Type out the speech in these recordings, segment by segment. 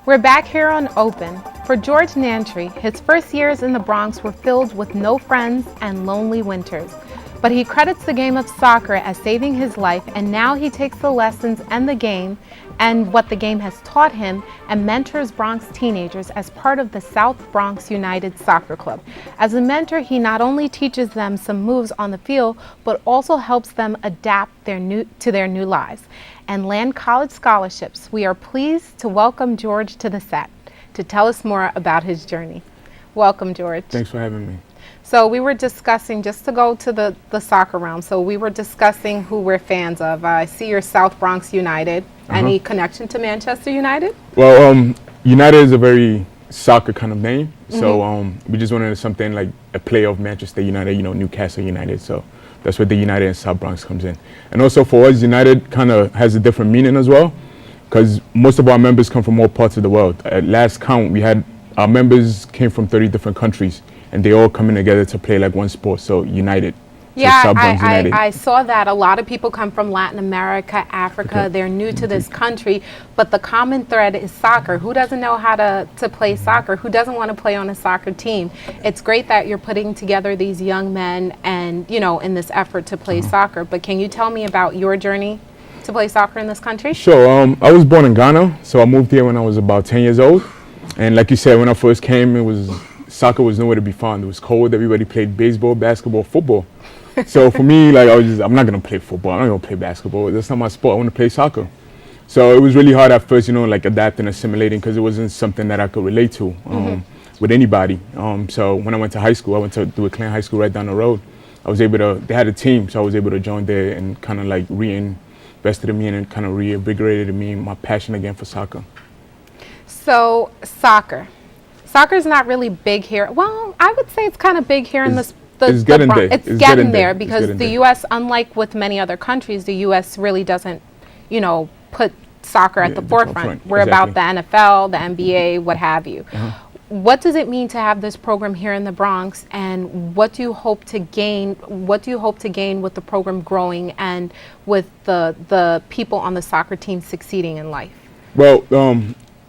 We're back here on Open. For George Nantwi, his first years in the Bronx were filled with no friends and lonely winters. But he credits the game of soccer as saving his life, and now he takes the lessons and the game and what the game has taught him and mentors Bronx teenagers as part of the South Bronx United Soccer Club. As a mentor, he not only teaches them some moves on the field, but also helps them adapt to their new lives and land college scholarships. We are pleased to welcome George to the set to tell us more about his journey. Welcome, George. Thanks for having me. So we were discussing, just to go to the soccer realm, so we were discussing who we're fans of. I see you're South Bronx United. Any connection to Manchester United? Well, United is a very soccer kind of name. So we just wanted something like a play of Manchester United, you know, Newcastle United. So that's where the United and South Bronx comes in. And also for us, United kind of has a different meaning as well, because most of our members come from all parts of the world. At last count, we had our members came from 30 different countries, and they all coming together to play like one sport. So United. Yeah, so I saw that. A lot of people come from Latin America, Africa. Okay. They're new to this country, but the common thread is soccer. Who doesn't know how to play soccer? Who doesn't want to play on a soccer team? It's great that you're putting together these young men and, you know, in this effort to play soccer. But can you tell me about your journey to play soccer in this country? Sure. I was born in Ghana, so I moved here when I was about 10 years old. And like you said, when I first came, soccer was nowhere to be found. It was cold. Everybody played baseball, basketball, football. So for me, like I'm not gonna play football. I'm not gonna play basketball. That's not my sport. I want to play soccer. So it was really hard at first, you know, like adapting, assimilating, because it wasn't something that I could relate to with anybody. So when I went to high school, I went to DeWitt High School right down the road. I was able to. They had a team, so I was able to join there and kind of like reinvested in me and kind of reinvigorated in me my passion again for soccer. So soccer is not really big here. Well, I would say it's kind of big here in this. It's getting there. It's getting there because the U.S., unlike with many other countries, the U.S. really doesn't, you know, put soccer at the forefront. We're about the NFL, the NBA, what have you. What does it mean to have this program here in the Bronx, and what do you hope to gain? What do you hope to gain with the program growing and with the people on the soccer team succeeding in life? Well,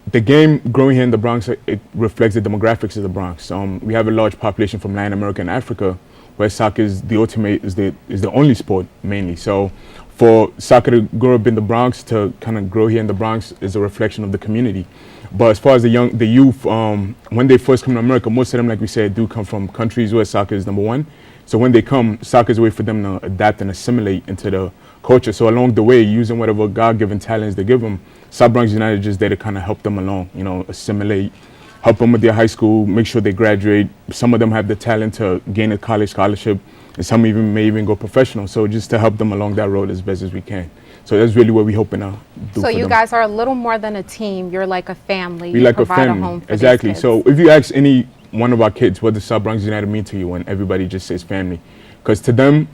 the game growing here in the Bronx, it reflects the demographics of the Bronx. We have a large population from Latin America and Africa, where soccer is the ultimate, is the only sport mainly. So for soccer to grow up in the Bronx, to kind of grow here in the Bronx, is a reflection of the community. But as far as the youth, when they first come to America, most of them, like we said, do come from countries where soccer is number one. So when they come, soccer is a way for them to adapt and assimilate into the culture. So along the way, using whatever God-given talents they give them, South Bronx United is just there to kind of help them along, you know, assimilate, help them with their high school, make sure they graduate. Some of them have the talent to gain a college scholarship, and some may even go professional. So just to help them along that road as best as we can. So that's really what we're hoping to do. So you guys are a little more than a team. You're like a family. We like a family. Home for exactly. These kids. So if you ask any one of our kids, what does South Bronx United mean to you? And everybody just says family. Because to them,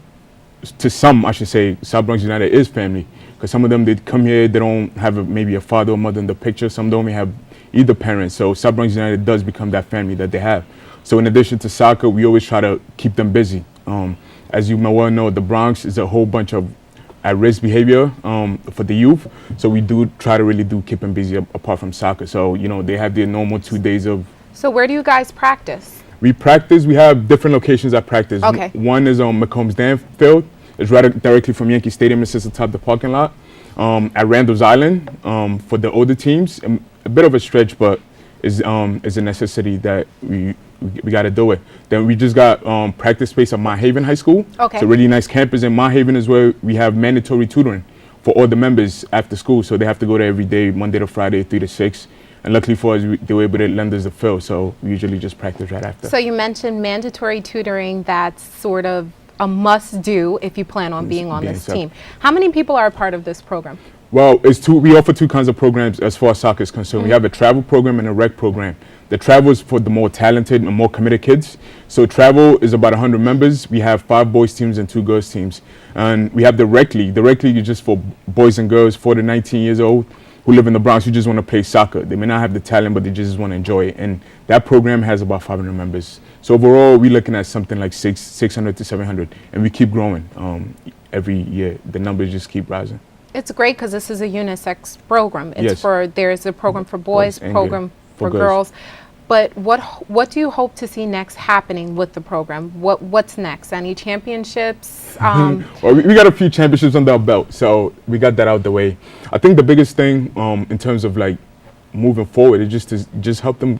to some, I should say, South Bronx United is family. Because some of them, they come here, they don't have maybe a father or mother in the picture. Some don't even have either parents. So South Bronx United does become that family that they have. So in addition to soccer, we always try to keep them busy. As you may well know, the Bronx is a whole bunch of at-risk behavior for the youth. So we do try to really keep them busy apart from soccer. So, you know, they have their normal 2 days of... So where do you guys practice? We have different locations at practice. Okay. One is on McCombs Dam Field. It's right directly from Yankee Stadium. It sits atop the parking lot. At Randall's Island for the older teams. A bit of a stretch, but is a necessity that we got to do it. Then we just got practice space at Mount Haven High School. Okay. It's a really nice campus. In Mount Haven is where we have mandatory tutoring for all the members after school. So they have to go there every day, Monday to Friday, 3 to 6. And luckily for us, they were able to lend us the field. So we usually just practice right after. So you mentioned mandatory tutoring. That's sort of a must-do if you plan on being on this team. How many people are a part of this program? Well, we offer two kinds of programs as far as soccer is concerned. We have a travel program and a rec program. The travel is for the more talented and more committed kids. So travel is about 100 members. We have 5 boys teams and 2 girls teams. And we have the rec league. The rec league is just for boys and girls 4 to 19 years old who live in the Bronx who just want to play soccer. They may not have the talent, but they just want to enjoy it. And that program has about 500 members. So overall, we're looking at something like 600 to 700, and we keep growing every year. The numbers just keep rising. It's great because this is a unisex program. It's Yes. there's a program for boys, and program for girls. But what do you hope to see next happening with the program? What's next? Any championships? Well, we got a few championships under our belt, so we got that out the way. I think the biggest thing in terms of like moving forward is just help them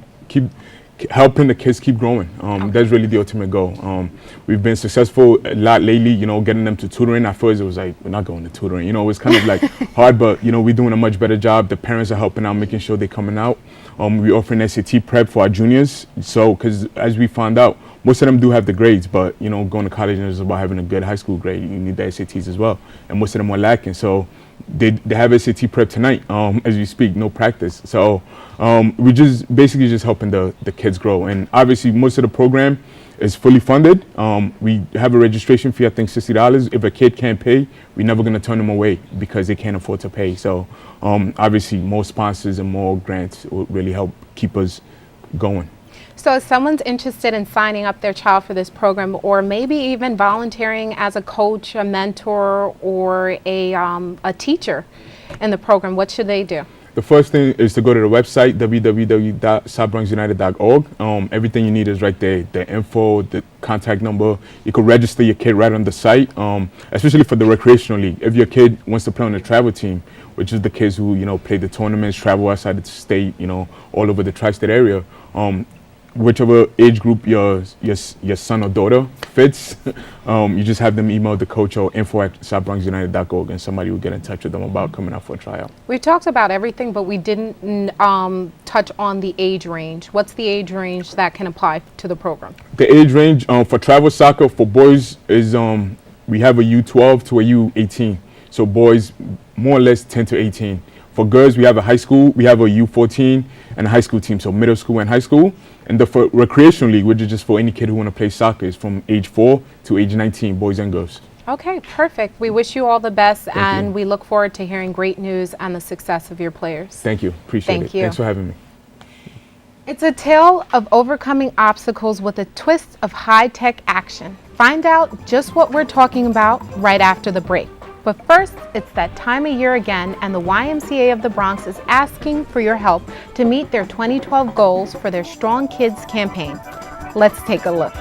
helping the kids keep growing. That's really the ultimate goal. We've been successful a lot lately, you know, getting them to tutoring. At first it was like, we're not going to tutoring, you know, it was kind of like hard, but you know, we're doing a much better job. The parents are helping out, making sure they're coming out. We're offering SAT prep for our juniors. So, because as we found out, most of them do have the grades, but you know, going to college is about having a good high school grade. You need the SATs as well, and most of them are lacking. So they have SAT prep tonight as we speak, no practice. So we just basically just helping the kids grow. And obviously most of the program is fully funded. We have a registration fee, I think $60. If a kid can't pay, we're never going to turn them away because they can't afford to pay. So obviously more sponsors and more grants will really help keep us going. So if someone's interested in signing up their child for this program, or maybe even volunteering as a coach, a mentor, or a teacher in the program, what should they do? The first thing is to go to the website, www.southbronxunited.org. Everything you need is right there. The info, the contact number. You can register your kid right on the site, especially for the recreational league. If your kid wants to play on the travel team, which is the kids who, you know, play the tournaments, travel outside the state, you know, all over the tri-state area, whichever age group your son or daughter fits, you just have them email the coach or info@southbronxunited.org, and somebody will get in touch with them about coming out for a tryout. We talked about everything, but we didn't touch on the age range. What's the age range that can apply to the program? The age range for travel soccer for boys is we have a U12 to a U18. So boys more or less 10 to 18. For girls, we have a high school, we have a U14 and a high school team, so middle school and high school. And the for recreational league, which is just for any kid who want to play soccer, is from age 4 to age 19, boys and girls. Okay, perfect. We wish you all the best, and you. we look forward to hearing great news and the success of your players. Thank you. Appreciate it. Thank you. Thanks for having me. It's a tale of overcoming obstacles with a twist of high-tech action. Find out just what we're talking about right after the break. But first, it's that time of year again, and the YMCA of the Bronx is asking for your help to meet their 2012 goals for their Strong Kids campaign. Let's take a look.